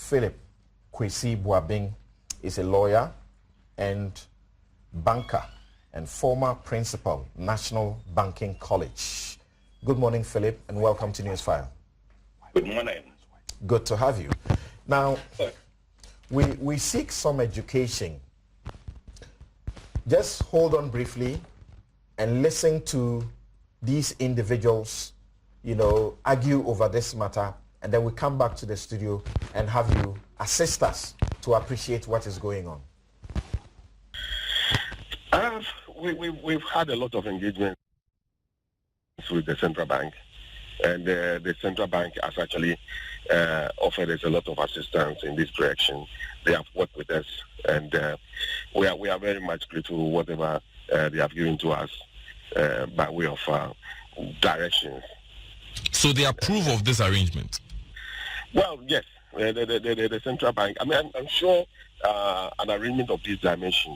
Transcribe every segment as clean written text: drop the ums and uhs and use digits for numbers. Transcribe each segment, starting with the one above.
Philip Kwasi Buabeng is a lawyer and banker and former principal, National Banking College. Good morning, Philip, and welcome to Newsfile. Good morning. Good to have you. Now, we seek some education. Just hold on briefly and listen to these individuals, argue over this matter, and then we come back to the studio and have you assist us to appreciate what is going on. We've had a lot of engagement with the central bank, and the central bank has actually offered us a lot of assistance in this direction. They have worked with us, and we are very much grateful for whatever they have given to us by way of directions. So they approve of this arrangement? Well, yes. The central bank, I'm sure an arrangement of this dimension.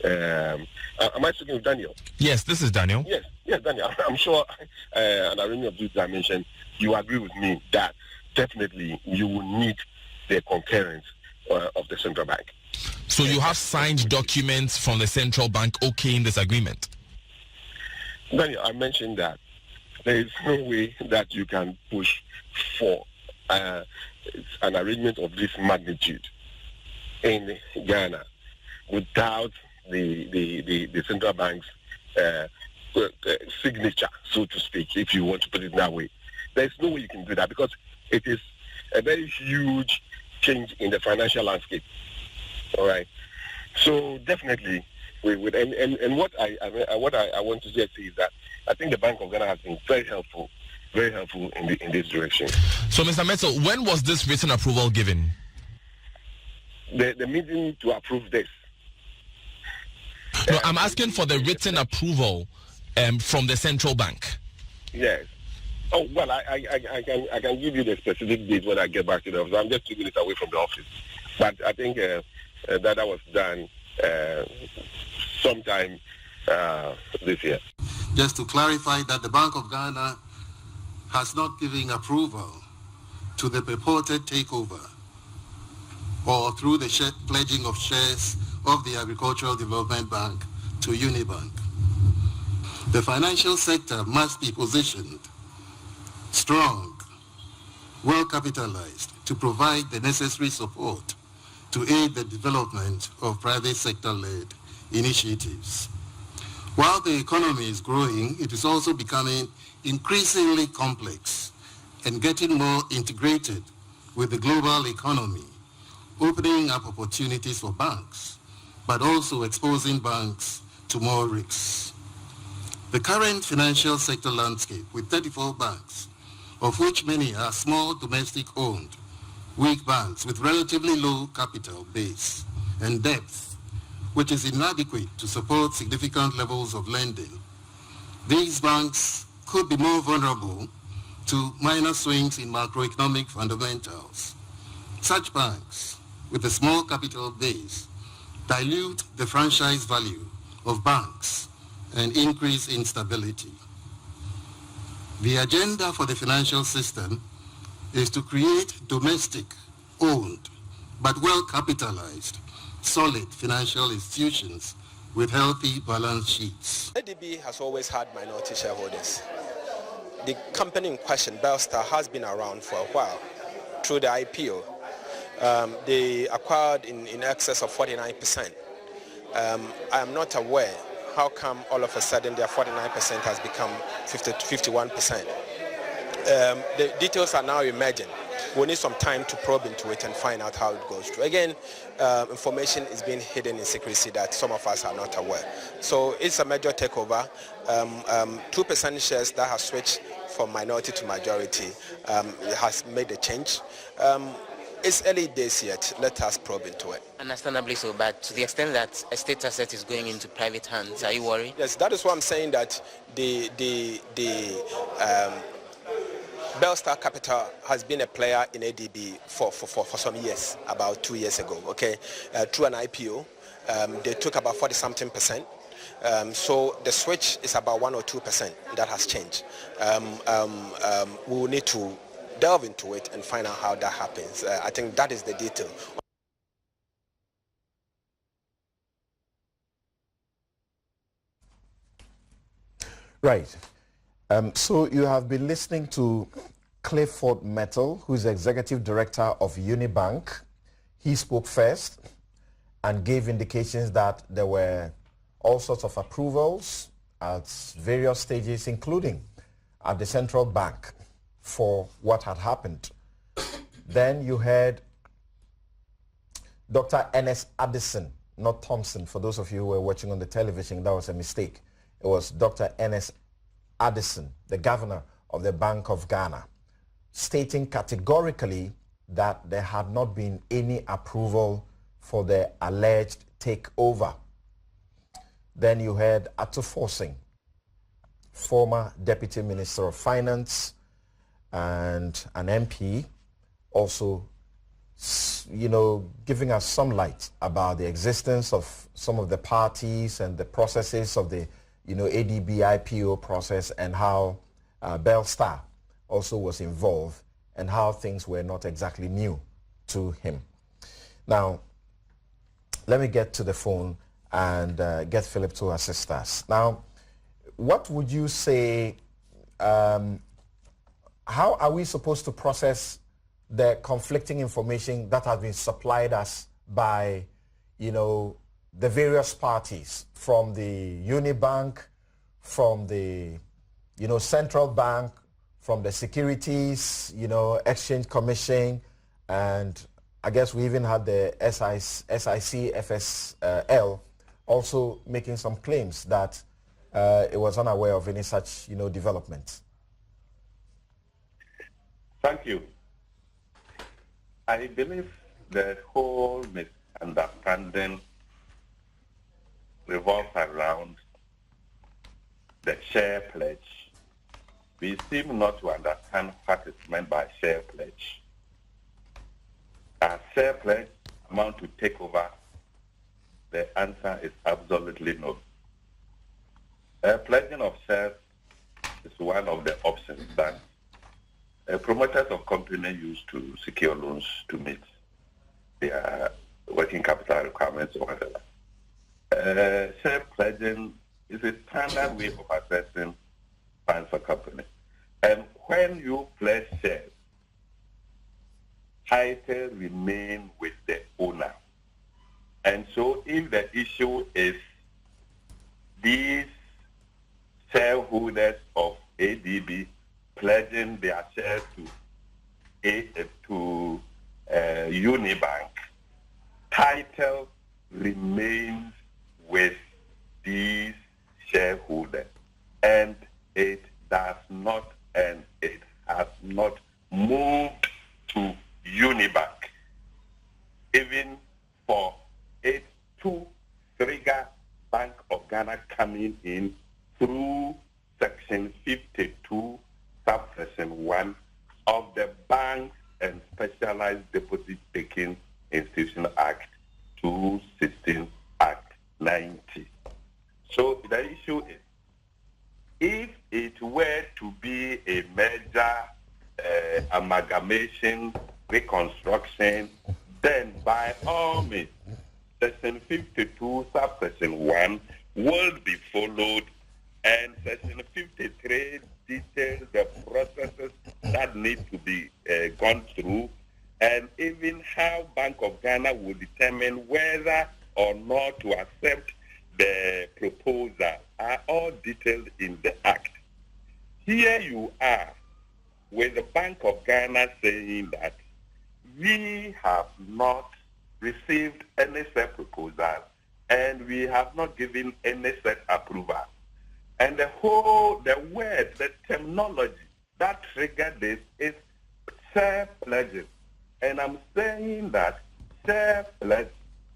Am I speaking with Daniel? Yes, this is Daniel. Yes, Daniel. I'm sure an arrangement of this dimension, you agree with me that definitely you will need the concurrence of the central bank. So you have signed documents from the central bank okaying this agreement? Daniel, I mentioned that there is no way that you can push for an arrangement of this magnitude in Ghana without the central bank's signature, so to speak, if you want to put it that way. There's no way you can do that because it is a very huge change in the financial landscape. All right. So definitely, we would. And what I want to just say is that I think the Bank of Ghana has been very helpful in this direction. So, Mr. Metzel, when was this written approval given? The meeting to approve this. No, I'm asking for the written approval from the central bank. Yes. Oh, well, I can give you the specific date when I get back to the office. I'm just 2 minutes away from the office. But I think that was done sometime this year. Just to clarify that the Bank of Ghana has not given approval to the purported takeover or through the pledging of shares of the Agricultural Development Bank to Unibank. The financial sector must be positioned strong, well capitalized to provide the necessary support to aid the development of private sector-led initiatives. While the economy is growing, it is also becoming increasingly complex and getting more integrated with the global economy, opening up opportunities for banks, but also exposing banks to more risks. The current financial sector landscape with 34 banks, of which many are small domestic-owned, weak banks with relatively low capital base and depth, which is inadequate to support significant levels of lending. These banks could be more vulnerable to minor swings in macroeconomic fundamentals. Such banks with a small capital base dilute the franchise value of banks and increase instability. The agenda for the financial system is to create domestic-owned but well-capitalized, solid financial institutions with healthy balance sheets. ADB has always had minority shareholders. The company in question, Belstar, has been around for a while through the IPO. They acquired in excess of 49%. I am not aware how come all of a sudden their 49% has become 51%. The details are now emerging. We need some time to probe into it and find out how it goes through. Again, information is being hidden in secrecy that some of us are not aware. So it's a major takeover. 2% shares that have switched from minority to majority has made a change. It's early days yet. Let us probe into it. Understandably so, but to the extent that a state asset is going into private hands, are you worried? Yes, that is why I'm saying that the Belstar Capital has been a player in ADB for some years, about 2 years ago, okay? Through an IPO, they took about 40-something%. So the switch is about 1 or 2% that has changed. We will need to delve into it and find out how that happens. I think that is the detail. Right. So you have been listening to Clifford Metal, who is Executive Director of Unibank. He spoke first and gave indications that there were all sorts of approvals at various stages, including at the central bank, for what had happened. Then you heard Dr. Ernest Addison, not Thompson. For those of you who were watching on the television, that was a mistake. It was Dr. Ernest Addison, the governor of the Bank of Ghana, stating categorically that there had not been any approval for the alleged takeover. Then you heard Ato Forcing, former Deputy Minister of Finance and an MP, also, giving us some light about the existence of some of the parties and the processes of the, ADB IPO process, and how Bellstar also was involved, and how things were not exactly new to him. Now, let me get to the phone and get Philip to assist us. Now, what would you say, how are we supposed to process the conflicting information that has been supplied us by, the various parties, from the Unibank, from the, central bank, from the Securities, Exchange Commission, and I guess we even had the SIC-FSL also making some claims that it was unaware of any such, development. Thank you. I believe the whole misunderstanding revolves around the share pledge. We seem not to understand what is meant by share pledge. Does share pledge amount to takeover? The answer is absolutely no. Pledging of shares is one of the options that promoters of companies use to secure loans to meet their working capital requirements or whatever. Share pledging is a standard way of assessing funds for companies. And when you pledge shares, title remain with the owner. And so if the issue is these shareholders of ADB pledging their shares to Unibank, title remains with these shareholders, and it does not, and it has not moved to Unibank, even for it to trigger Bank of Ghana coming in through Section 52, Subsection 1 of the Banks and Specialized Deposit Taking Institution Act 2016, Act 90. So the issue is, if it were to be a major amalgamation, reconstruction, then by all means, Section 52, Subsection 1 will be followed, and Section 53 details the processes that need to be gone through, and even how Bank of Ghana will determine whether or not to accept the proposal are all detailed in the Act. Here you are with the Bank of Ghana saying that we have not received any such proposal and we have not given any such approval. And the word, the terminology that triggered this is share pledging. And I'm saying that share pledge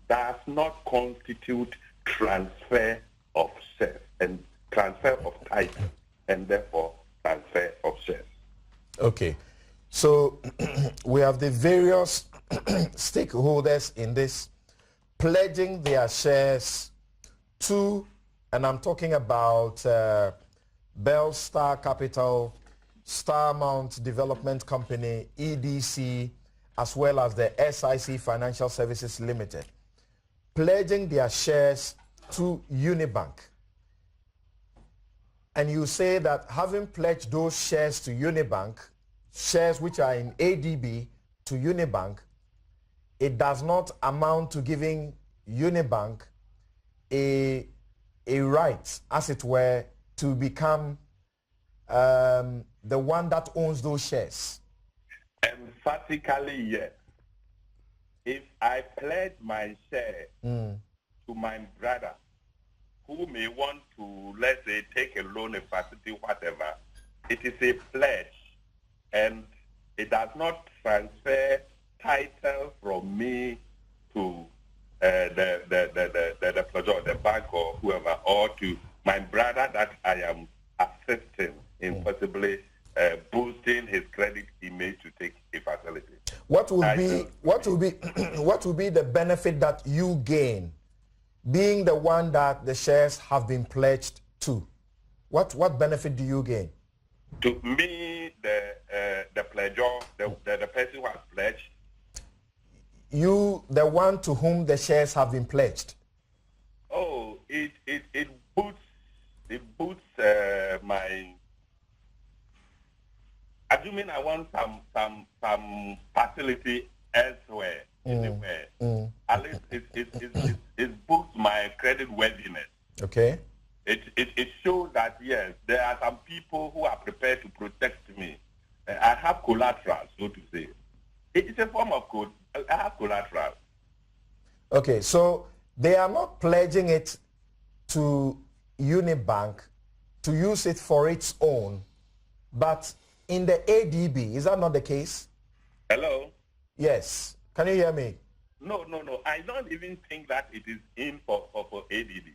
does not constitute transfer of shares and transfer of title, and therefore transfer of shares. Okay. So we have the various stakeholders in this pledging their shares to, and I'm talking about Bellstar Capital, Starmount Development Company, EDC, as well as the SIC Financial Services Limited, pledging their shares to Unibank. And you say that having pledged those shares to Unibank, shares which are in ADB to Unibank, it does not amount to giving Unibank a right, as it were, to become the one that owns those shares. Emphatically, yes. If I pledge my share to my brother, who may want to, let's say, take a loan, a facility, whatever, it is a pledge, and it does not transfer title from me to the pledger, the bank, or whoever, or to my brother that I am assisting in possibly boosting his credit image to take a facility. What will be the benefit that you gain, being the one that the shares have been pledged to? What benefit do you gain? To me, the pledger, the person who has pledged. You, the one to whom the shares have been pledged. Oh, it boosts my. Assuming I want some facility elsewhere, anywhere. At least it boosts my credit worthiness. Okay. It shows that yes, there are some people who are prepared to protect me. I have collateral, so to say. It's a form of code. I have collateral. Okay, so they are not pledging it to Unibank to use it for its own, but in the ADB, is that not the case? Hello? Yes. Can you hear me? No. I don't even think that it is in for ADB.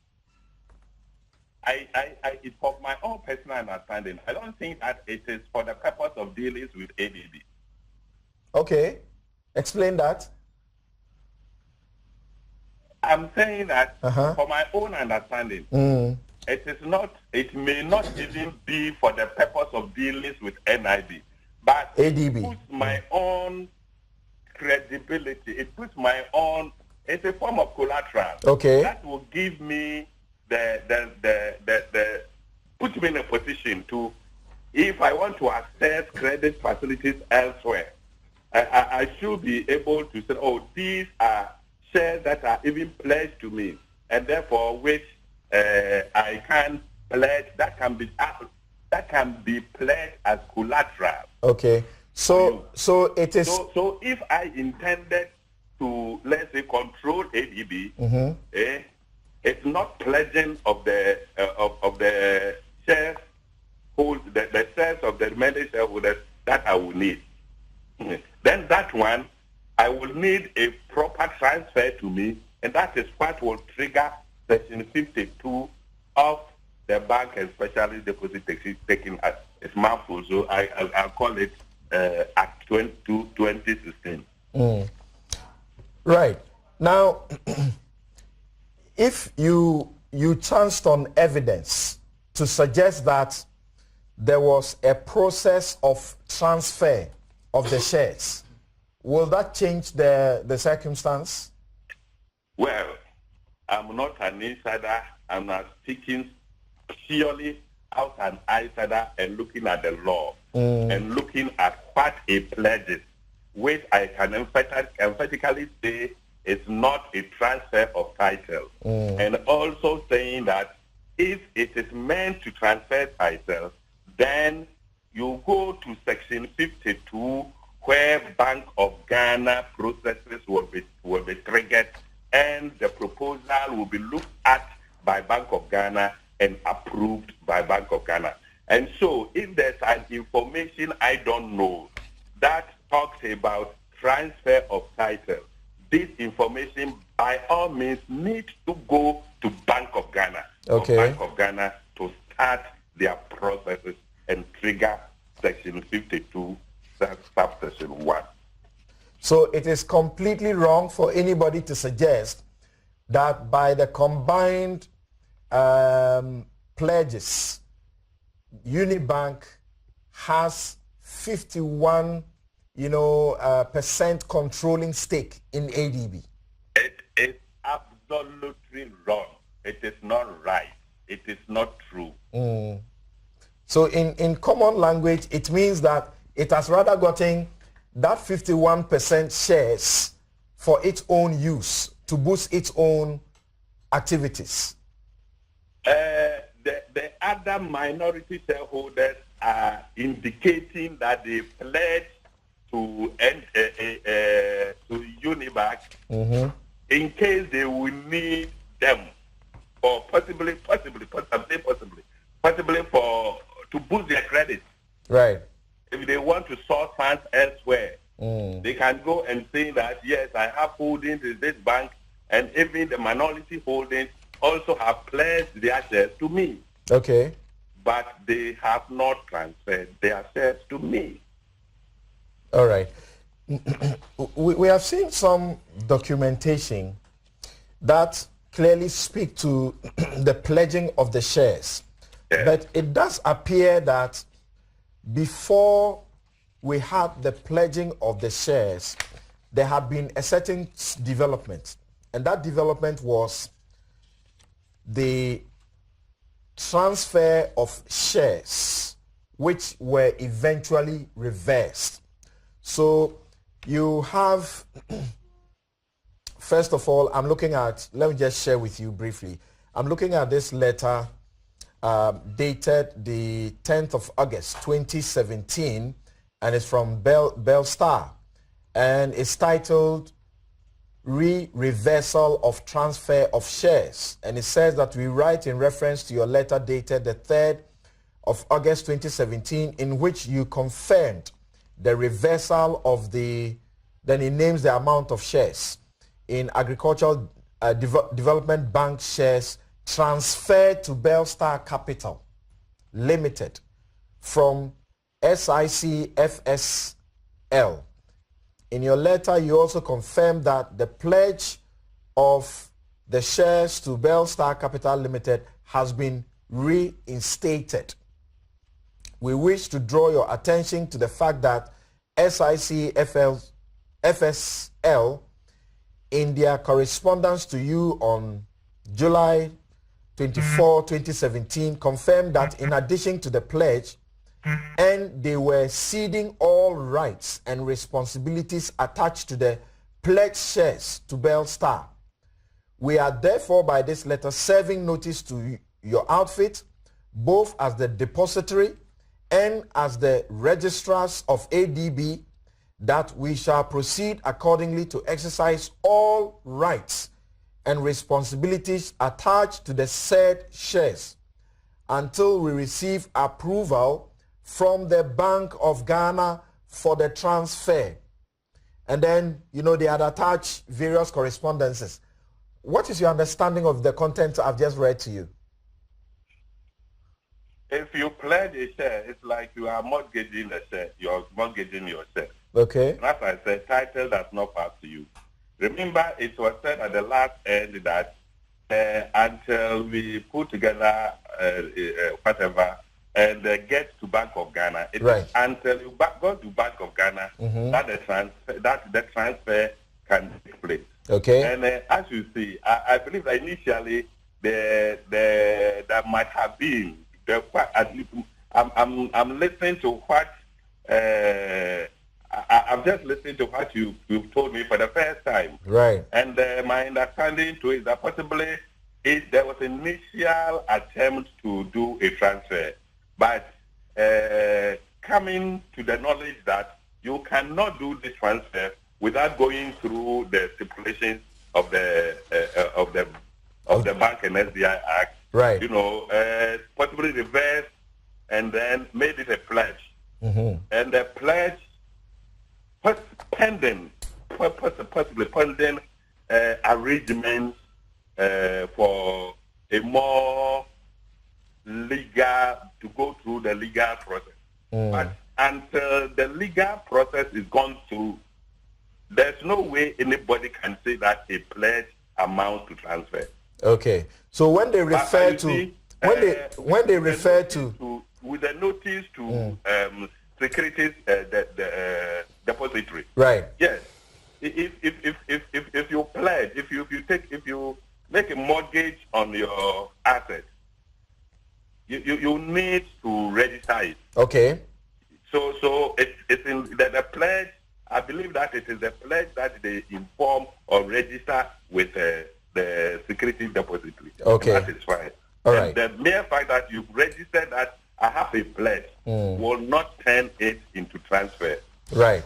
It's for my own personal understanding. I don't think that it is for the purpose of dealings with ADB. Okay. Explain that. I'm saying that for my own understanding, it may not even be for the purpose of dealings with NIB, but ADB. It puts my own credibility. It puts my own. It's a form of collateral. Okay. That will give me put me in a position to, if I want to access credit facilities elsewhere, I should be able to say, oh, these are shares that are even pledged to me, and therefore which I can pledge, that can be pledged as collateral. Okay. So it is. So if I intended to, let's say, control ADB, it's not pledging of the shares, the shares of the remaining shareholders that I will need. Then that one, I will need a proper transfer to me, and that is what will trigger Section 52 of the Bank and Specialist Deposit Taking Act. It's mouthful, so I'll call it Act 2016. Right. Now, if you chanced on evidence to suggest that there was a process of transfer of the shares, will that change the circumstance? Well, I'm not an insider. I'm not speaking purely out an outsider and looking at the law and looking at what a pledge is, which I can emphatically say is not a transfer of title. And also saying that if it is meant to transfer title, then you go to Section 52, where Bank of Ghana processes will be triggered, and the proposal will be looked at by Bank of Ghana and approved by Bank of Ghana. And so if there's an information I don't know that talks about transfer of title, this information by all means needs to go to Bank of Ghana. Okay. Bank of Ghana to start their processes and trigger Section 52, subsection 1. So it is completely wrong for anybody to suggest that by the combined pledges, Unibank has 51, percent controlling stake in ADB. It is absolutely wrong. It is not right. It is not true. So in common language, it means that it has rather gotten that 51% shares for its own use to boost its own activities. The other minority shareholders are indicating that they pledge to Unibank in case they will need them, or possibly for to boost their credit. Right. If they want to source funds elsewhere, they can go and say that, yes, I have holdings in this bank, and even the minority holdings also have pledged their shares to me. Okay. But they have not transferred their shares to me. All right. We have seen some documentation that clearly speak to the pledging of the shares. Yes. But it does appear that before we had the pledging of the shares, there had been a certain development. And that development was the transfer of shares, which were eventually reversed. So you have, first of all, let me just share with you briefly. I'm looking at this letter dated the 10th of August 2017, and it's from Belstar, and it's titled Reversal of Transfer of Shares. And it says that we write in reference to your letter dated the 3rd of August 2017, in which you confirmed the reversal of then it names the amount of shares in Agricultural Development Bank shares transferred to Belstar Capital Limited from SICFSL. In your letter, you also confirmed that the pledge of the shares to Belstar Capital Limited has been reinstated. We wish to draw your attention to the fact that SICFSL, in their correspondence to you on July 24, 2017, confirmed that in addition to the pledge, and they were ceding all rights and responsibilities attached to the pledged shares to Belstar. We are therefore by this letter serving notice to your outfit, both as the depository and as the registrars of ADB, that we shall proceed accordingly to exercise all rights and responsibilities attached to the said shares until we receive approval from the Bank of Ghana for the transfer. And then, they had attached various correspondences. What is your understanding of the content I've just read to you? If you pledge a share, it's like you are mortgaging a share. You are mortgaging your share. Okay. And as I said, title does not pass to you. Remember, it was said at the last end that until we put together whatever and get to Bank of Ghana, it right. is until you go to Bank of Ghana that the transfer can take place. Okay. And as you see, I believe that initially there might have been I'm listening to what I'm just listening to what you've told me for the first time. Right. And my understanding to it is that possibly there was an initial attempt to do a transfer, but coming to the knowledge that you cannot do the transfer without going through the stipulations of the Bank and SDI Act. Right. Possibly reverse and then made it a pledge. And the pledge possibly pending arrangements for a more legal, to go through the legal process. But until the legal process is gone through, there's no way anybody can say that a pledge amount to transfer. Okay. So when they refer to, with the notice to securities depository. Right. Yes. If you pledge, if you make a mortgage on your asset, you need to register it. Okay. So it's in the pledge. I believe that it is the pledge that they inform or register with the security depository. Okay. That is fine. All and right. The mere fact that you registered that I have a pledge will not turn it into transfer. Right.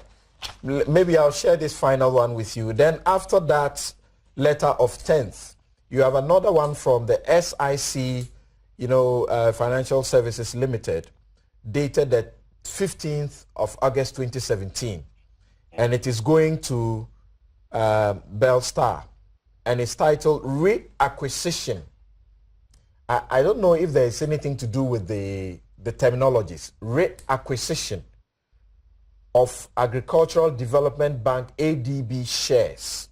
Maybe I'll share this final one with you. Then after that letter of 10th, you have another one from the SIC, Financial Services Limited, dated the 15th of August 2017. And it is going to Bellstar. And it's titled Reacquisition. I don't know if there is anything to do with the terminologies. Reacquisition of Agricultural Development Bank ADB shares.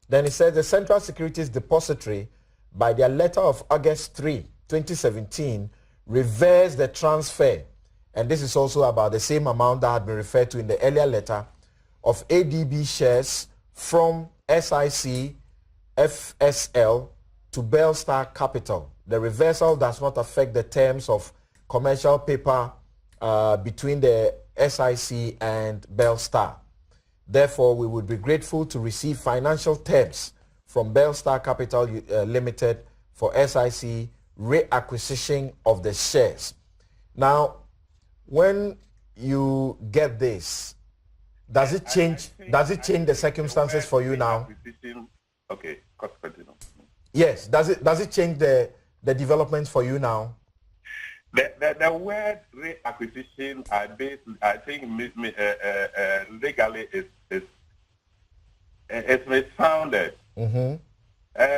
Then it says the Central Securities Depository, by their letter of August 3, 2017, reversed the transfer, and this is also about the same amount that had been referred to in the earlier letter, of ADB shares from SIC FSL to Bellstar Capital. The reversal does not affect the terms of commercial paper between the SIC and Bellstar. Therefore, we would be grateful to receive financial terms from Bellstar Capital Limited for SIC reacquisition of the shares. Now, when you get this, does it change the circumstances for you now? Okay, continue. Yes, does it change the developments for you now? The word reacquisition, I think legally is misfounded. Mm-hmm.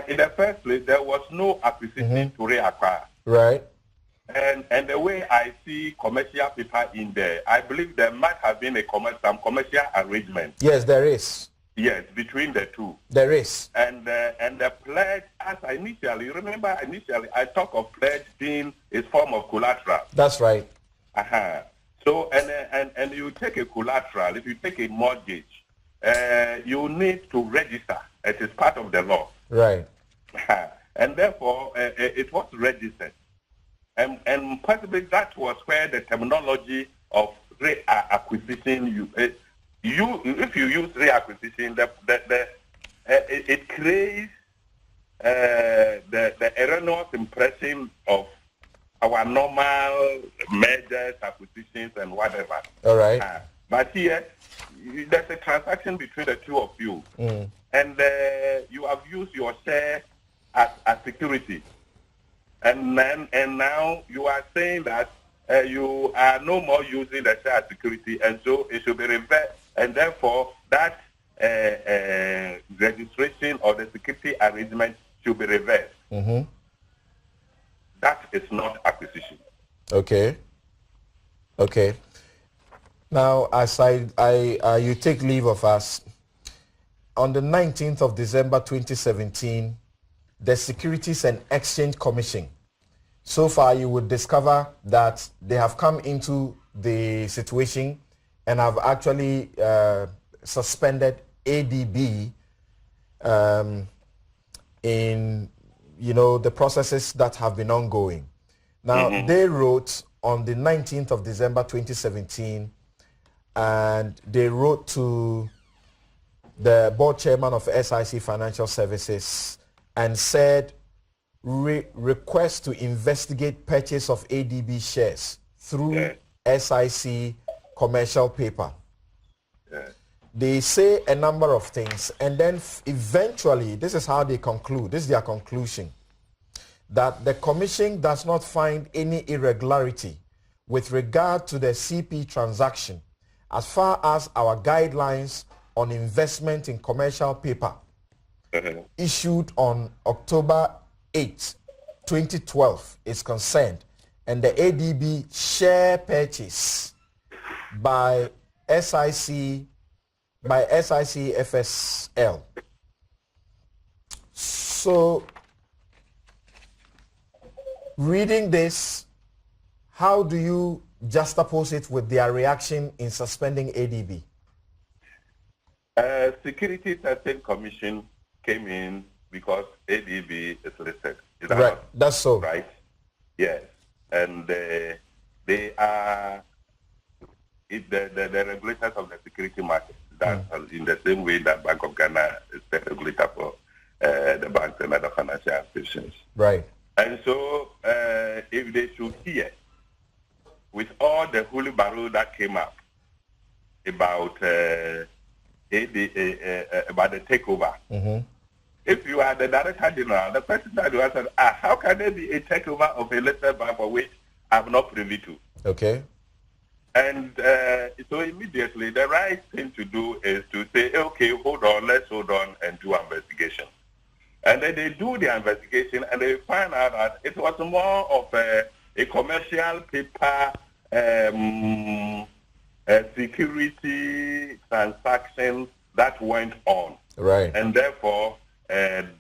In the first place, there was no acquisition to reacquire. Right. And the way I see commercial paper in there, I believe there might have been some commercial arrangement. Yes, there is. Yes, between the two. There is. And the pledge, as initially I talk of pledge being a form of collateral. That's right. So and you take a collateral, if you take a mortgage, you need to register. It is part of the law. Right. And therefore, it was registered. And possibly that was where the terminology of reacquisition, if you use reacquisition, it creates the erroneous impression of our normal mergers, acquisitions, and whatever. All right. But here, there's a transaction between the two of you, and you have used your share as security. And now you are saying that you are no more using the share as security, and so it should be reversed, and therefore that registration or the security arrangement should be reversed. Mm-hmm. That is not acquisition. Okay. Now, as you take leave of us, on the 19th of December 2017, the Securities and Exchange Commission, so far you would discover that they have come into the situation and have actually suspended ADB in the processes that have been ongoing. Now, they wrote on the 19th of December 2017, and they wrote to the board chairman of SIC Financial Services and said, request to investigate purchase of ADB shares through SIC commercial paper. They say a number of things, and then eventually, this is how they conclude, this is their conclusion, that the commission does not find any irregularity with regard to the CP transaction as far as our guidelines on investment in commercial paper issued on October 8, 2012 is concerned, and the ADB share purchase by SIC FSL. So, reading this, how do you juxtapose it with their reaction in suspending ADB? Security Testing Commission came in because ADB is listed. Is that right, not that's so. Right? Yes. And they are the regulators of the security market. That's in the same way that Bank of Ghana is the regulator for the banks and other financial institutions. Right. And so if they should hear, with all the hullabaloo that came up about the takeover, if you are the director general, the person that you answer, how can there be a takeover of a listed bank for which I'm not privy to? Okay. And so immediately the right thing to do is to say, okay, let's hold on and do investigation. And then they do the investigation and they find out that it was more of a commercial paper security transaction that went on. Right. And therefore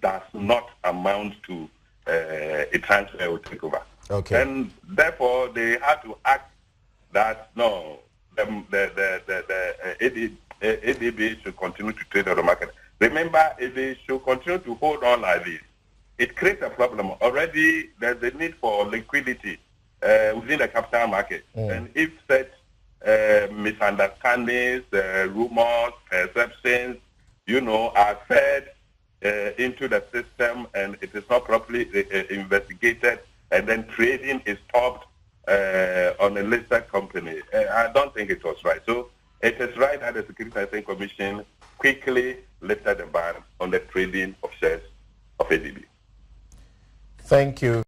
does not amount to a transfer or takeover. Okay. And therefore they had to act that no, the ADB should continue to trade on the market. Remember, if they should continue to hold on like this, it creates a problem. Already there's a need for liquidity within the capital market. And if such misunderstandings, rumors, perceptions, are fed into the system and it is not properly investigated and then trading is stopped on a listed company, I don't think it was right. So it is right that the Security and Exchange Commission quickly lifted the ban on the trading of shares of ADB. Thank you.